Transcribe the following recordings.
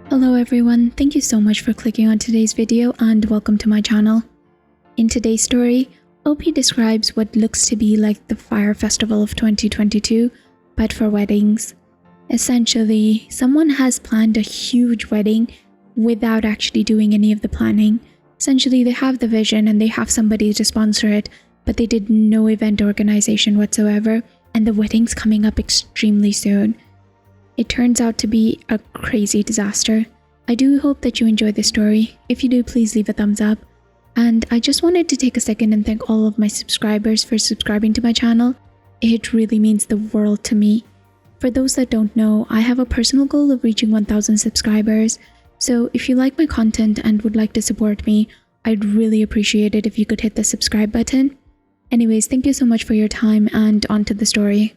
Hello everyone, thank you so much for clicking on today's video and welcome to my channel. In today's story, OP describes what looks to be like the Fyre Festival of 2022, but for weddings. Essentially, someone has planned a huge wedding without actually doing any of the planning. Essentially, they have the vision and they have somebody to sponsor it, but they did no event organization whatsoever, and the wedding's coming up extremely soon. It turns out to be a crazy disaster. I do hope that you enjoy this story. If you do, please leave a thumbs up. And I just wanted to take a second and thank all of my subscribers for subscribing to my channel. It really means the world to me. For those that don't know, I have a personal goal of reaching 1,000 subscribers. So if you like my content and would like to support me, I'd really appreciate it if you could hit the subscribe button. Anyways, thank you so much for your time and on to the story.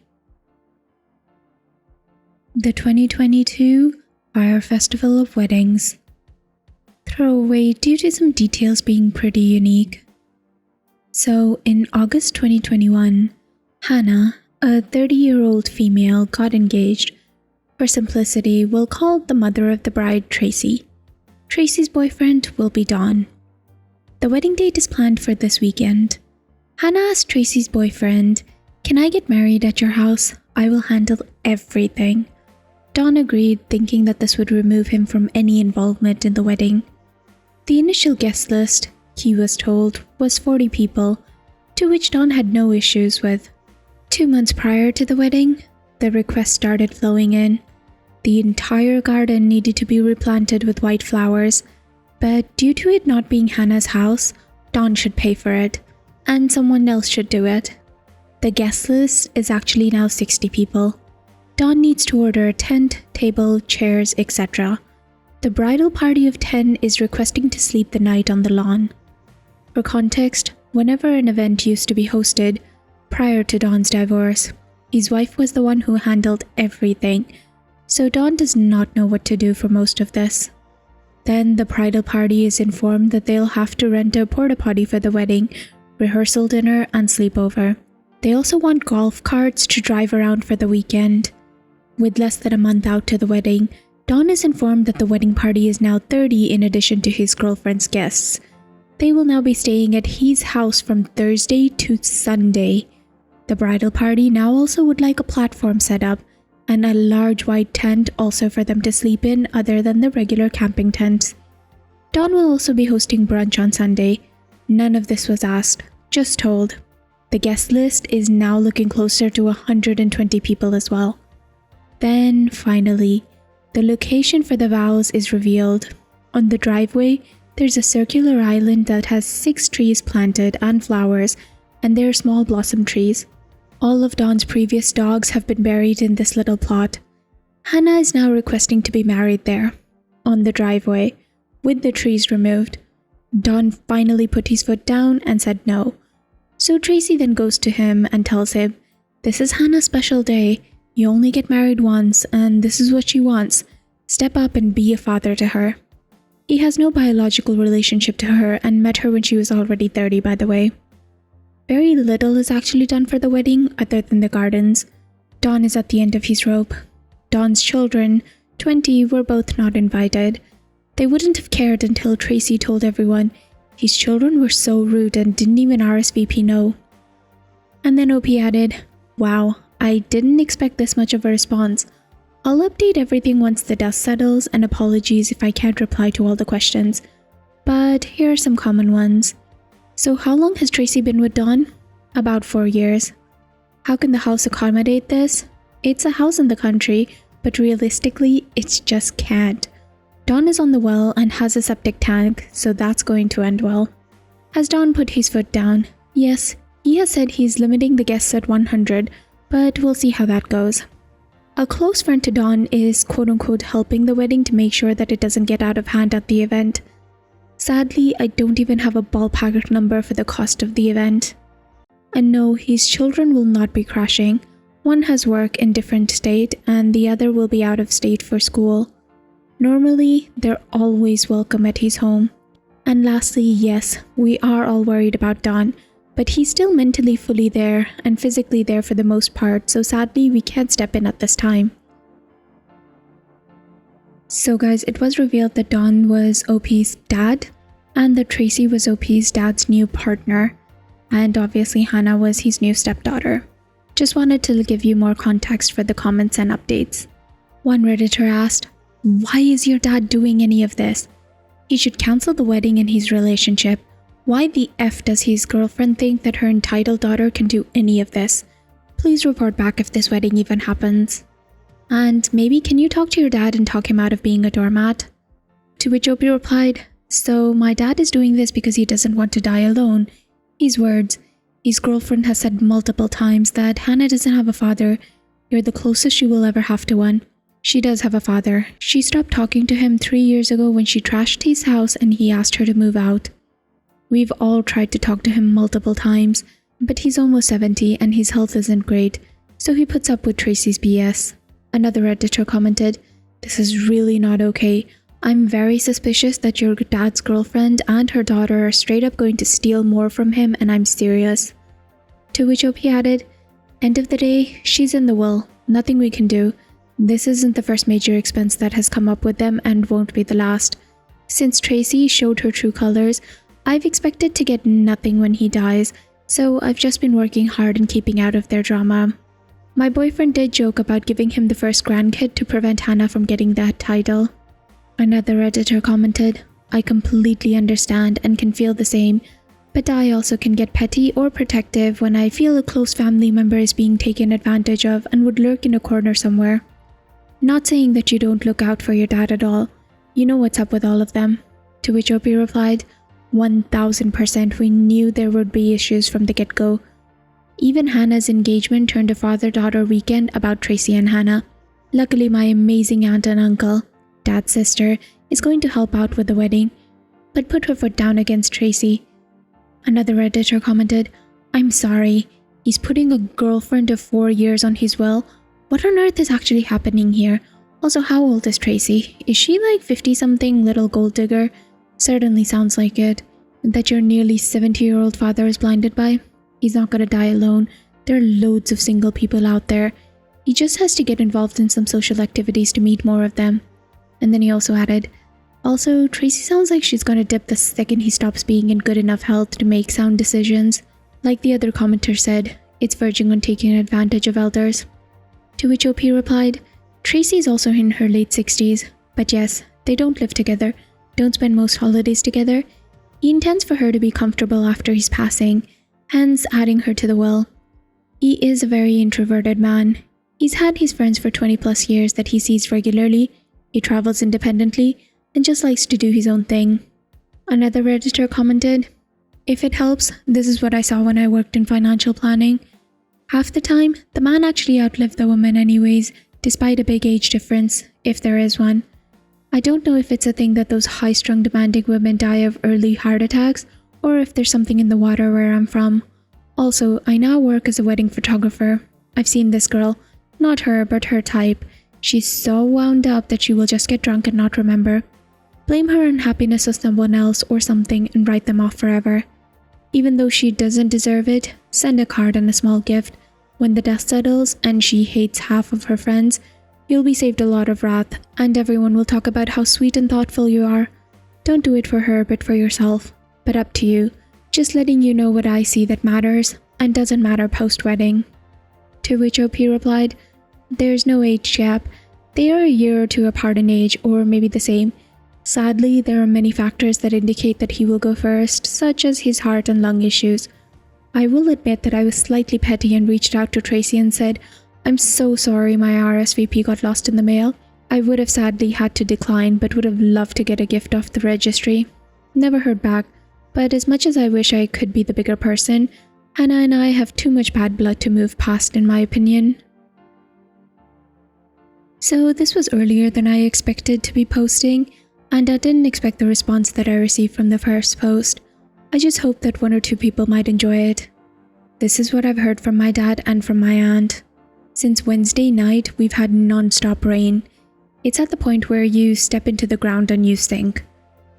The 2022 Fyre Festival of Weddings. Throwaway due to some details being pretty unique. So, in August 2021, Hannah, a 30-year-old female, got engaged. For simplicity, we'll call the mother of the bride Tracy. Tracy's boyfriend will be Don. The wedding date is planned for this weekend. Hannah asked Tracy's boyfriend, "Can I get married at your house? I will handle everything." Don agreed, thinking that this would remove him from any involvement in the wedding. The initial guest list, he was told, was 40 people, to which Don had no issues with. 2 months prior to the wedding, the requests started flowing in. The entire garden needed to be replanted with white flowers, but due to it not being Hannah's house, Don should pay for it, and someone else should do it. The guest list is actually now 60 people. Don needs to order a tent, table, chairs, etc. The bridal party of 10 is requesting to sleep the night on the lawn. For context, whenever an event used to be hosted, prior to Don's divorce, his wife was the one who handled everything, so Don does not know what to do for most of this. Then the bridal party is informed that they'll have to rent a porta potty for the wedding, rehearsal dinner, and sleepover. They also want golf carts to drive around for the weekend. With less than a month out to the wedding, Don is informed that the wedding party is now 30 in addition to his girlfriend's guests. They will now be staying at his house from Thursday to Sunday. The bridal party now also would like a platform set up and a large white tent also for them to sleep in other than the regular camping tents. Don will also be hosting brunch on Sunday. None of this was asked, just told. The guest list is now looking closer to 120 people as well. Then, finally, the location for the vows is revealed. On the driveway, there's a circular island that has 6 trees planted and flowers, and they are small blossom trees. All of Don's previous dogs have been buried in this little plot. Hannah is now requesting to be married there, on the driveway, with the trees removed. Don finally put his foot down and said no. So Tracy then goes to him and tells him, "This is Hannah's special day. You only get married once, and this is what she wants. Step up and be a father to her." He has no biological relationship to her and met her when she was already 30, by the way. Very little is actually done for the wedding other than the gardens. Don is at the end of his rope. Don's children, 20, were both not invited. They wouldn't have cared until Tracy told everyone. His children were so rude and didn't even RSVP no. And then OP added, "Wow, I didn't expect this much of a response. I'll update everything once the dust settles, and apologies if I can't reply to all the questions. But here are some common ones. So how long has Tracy been with Don? About 4 years. How can the house accommodate this? It's a house in the country, but realistically, it just can't. Don is on the well and has a septic tank, so that's going to end well." Has Don put his foot down? Yes, he has said he's limiting the guests at 100, but we'll see how that goes. A close friend to Don is quote-unquote helping the wedding to make sure that it doesn't get out of hand at the event. Sadly, I don't even have a ballpark number for the cost of the event. And no, his children will not be crashing. One has work in different state and the other will be out of state for school. Normally, they're always welcome at his home. And lastly, yes, we are all worried about Don, but he's still mentally fully there and physically there for the most part, so sadly we can't step in at this time. So guys, it was revealed that Don was OP's dad and that Tracy was OP's dad's new partner, and obviously Hannah was his new stepdaughter. Just wanted to give you more context for the comments and updates. One Redditor asked, "Why is your dad doing any of this? He should cancel the wedding in his relationship. Why the F does his girlfriend think that her entitled daughter can do any of this? Please report back if this wedding even happens. And maybe can you talk to your dad and talk him out of being a doormat?" To which Opie replied, "So my dad is doing this because he doesn't want to die alone. His words, his girlfriend has said multiple times that Hannah doesn't have a father. You're the closest she will ever have to one. She does have a father. She stopped talking to him 3 years ago when she trashed his house and he asked her to move out. We've all tried to talk to him multiple times, but he's almost 70 and his health isn't great, so he puts up with Tracy's BS." Another Redditor commented, "This is really not okay. I'm very suspicious that your dad's girlfriend and her daughter are straight up going to steal more from him, and I'm serious." To which OP added, "End of the day, she's in the will. Nothing we can do. This isn't the first major expense that has come up with them and won't be the last. Since Tracy showed her true colors, I've expected to get nothing when he dies, so I've just been working hard and keeping out of their drama. My boyfriend did joke about giving him the first grandkid to prevent Hannah from getting that title." Another Redditor commented, "I completely understand and can feel the same, but I also can get petty or protective when I feel a close family member is being taken advantage of and would lurk in a corner somewhere. Not saying that you don't look out for your dad at all. You know what's up with all of them." To which Opie replied, 1000% we knew there would be issues from the get-go. Even Hannah's engagement turned a father-daughter weekend about Tracy and Hannah. Luckily, my amazing aunt and uncle, dad's sister, is going to help out with the wedding, but put her foot down against Tracy. Another Redditor commented, "I'm sorry, he's putting a girlfriend of 4 years on his will. What on earth is actually happening here? Also, how old is Tracy? Is she like 50-something little gold digger? Certainly sounds like it. That your nearly 70-year-old father is blinded by? He's not gonna die alone. There are loads of single people out there. He just has to get involved in some social activities to meet more of them." And then he also added, "Also, Tracy sounds like she's gonna dip the second he stops being in good enough health to make sound decisions. Like the other commenter said, it's verging on taking advantage of elders." To which OP replied, "Tracy's also in her late 60s, but yes, they don't live together, don't spend most holidays together. He intends for her to be comfortable after his passing, hence adding her to the will. He is a very introverted man. He's had his friends for 20 plus years that he sees regularly. He travels independently and just likes to do his own thing." Another Redditor commented, "If it helps, this is what I saw when I worked in financial planning. Half the time, the man actually outlived the woman anyways, despite a big age difference, if there is one. I don't know if it's a thing that those high-strung demanding women die of early heart attacks, or if there's something in the water where I'm from. Also, I now work as a wedding photographer. I've seen this girl, not her, but her type. She's so wound up that she will just get drunk and not remember. Blame her unhappiness of someone else or something and write them off forever. Even though she doesn't deserve it, send a card and a small gift. When the dust settles and she hates half of her friends, you'll be saved a lot of wrath, and everyone will talk about how sweet and thoughtful you are. Don't do it for her, but for yourself. But up to you. Just letting you know what I see that matters, and doesn't matter post-wedding." To which OP replied, "There's no age gap. They are a year or two apart in age, or maybe the same. Sadly, there are many factors that indicate that he will go first, such as his heart and lung issues. I will admit that I was slightly petty and reached out to Tracy and said, 'I'm so sorry my RSVP got lost in the mail.' I would have sadly had to decline, but would have loved to get a gift off the registry. Never heard back, but as much as I wish I could be the bigger person, Hannah and I have too much bad blood to move past, in my opinion." So this was earlier than I expected to be posting, and I didn't expect the response that I received from the first post. I just hope that 1 or 2 people might enjoy it. This is what I've heard from my dad and from my aunt. Since Wednesday night, we've had non-stop rain. It's at the point where you step into the ground and you sink.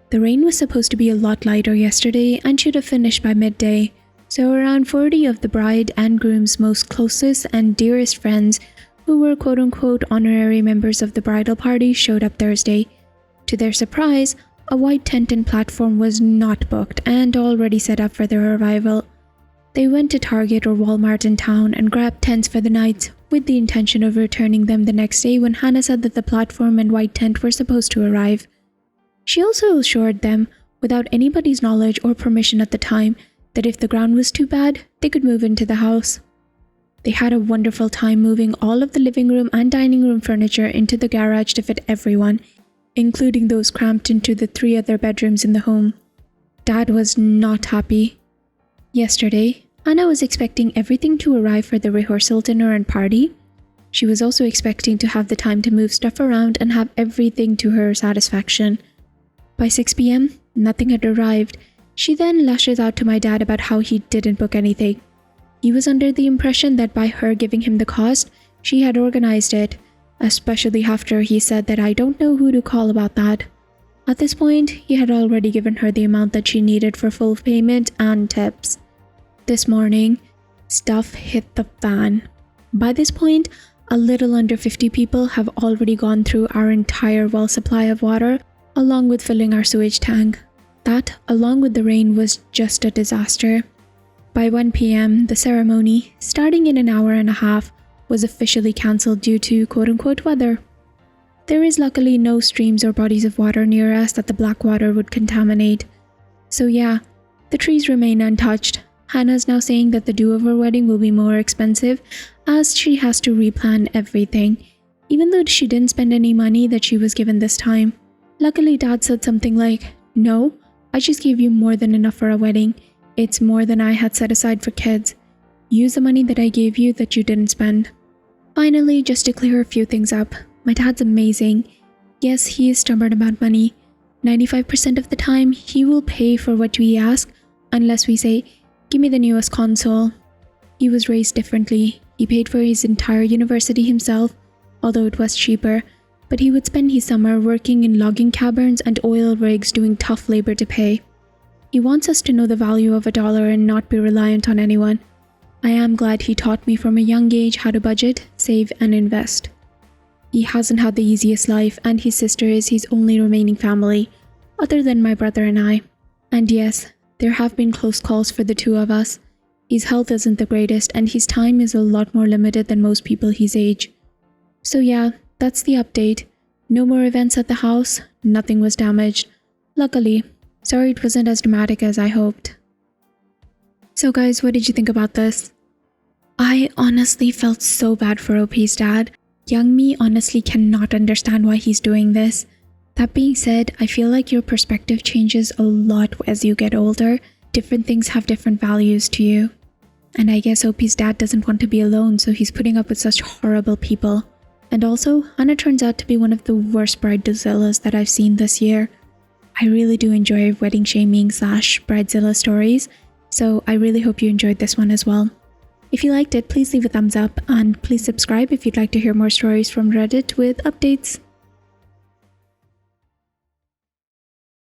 The rain was supposed to be a lot lighter yesterday and should have finished by midday, so around 40 of the bride and groom's most closest and dearest friends who were quote-unquote honorary members of the bridal party, showed up Thursday. To their surprise, a white tent and platform was not booked and already set up for their arrival. They went to Target or Walmart in town and grabbed tents for the night, with the intention of returning them the next day when Hannah said that the platform and white tent were supposed to arrive. She also assured them, without anybody's knowledge or permission at the time, that if the ground was too bad, they could move into the house. They had a wonderful time moving all of the living room and dining room furniture into the garage to fit everyone, including those cramped into the 3 other bedrooms in the home. Dad was not happy. Yesterday, Anna was expecting everything to arrive for the rehearsal dinner and party. She was also expecting to have the time to move stuff around and have everything to her satisfaction. By 6 p.m, nothing had arrived. She then lashes out to my dad about how he didn't book anything. He was under the impression that by her giving him the cost, she had organized it, especially after he said that I don't know who to call about that. At this point, he had already given her the amount that she needed for full payment and tips. This morning, stuff hit the fan. By this point, a little under 50 people have already gone through our entire well supply of water, along with filling our sewage tank. That, along with the rain, was just a disaster. By 1 p.m, the ceremony, starting in an hour and a half, was officially cancelled due to quote-unquote weather. There is luckily no streams or bodies of water near us that the black water would contaminate. So yeah, the trees remain untouched. Hannah's now saying that the do-over wedding will be more expensive as she has to replan everything, even though she didn't spend any money that she was given this time. Luckily, Dad said something like, "No, I just gave you more than enough for a wedding. It's more than I had set aside for kids. Use the money that I gave you that you didn't spend." Finally, just to clear a few things up, my dad's amazing. Yes, he is stubborn about money. 95% of the time, he will pay for what we ask, unless we say, "Give me the newest console." He was raised differently. He paid for his entire university himself, although it was cheaper, but he would spend his summer working in logging caverns and oil rigs doing tough labor to pay. He wants us to know the value of $1 and not be reliant on anyone. I am glad he taught me from a young age how to budget, save, and invest. He hasn't had the easiest life, and his sister is his only remaining family, other than my brother and I. And yes, there have been close calls for the 2 of us. His health isn't the greatest, and his time is a lot more limited than most people his age. So yeah, that's the update. No more events at the house, nothing was damaged. Luckily. Sorry it wasn't as dramatic as I hoped. So guys, what did you think about this? I honestly felt so bad for OP's dad. Young me honestly cannot understand why he's doing this. That being said, I feel like your perspective changes a lot as you get older. Different things have different values to you. And I guess OP's dad doesn't want to be alone, so he's putting up with such horrible people. And also, Hannah turns out to be one of the worst bridezilla's that I've seen this year. I really do enjoy wedding shaming / bridezilla stories, so I really hope you enjoyed this one as well. If you liked it, please leave a thumbs up and please subscribe if you'd like to hear more stories from Reddit with updates.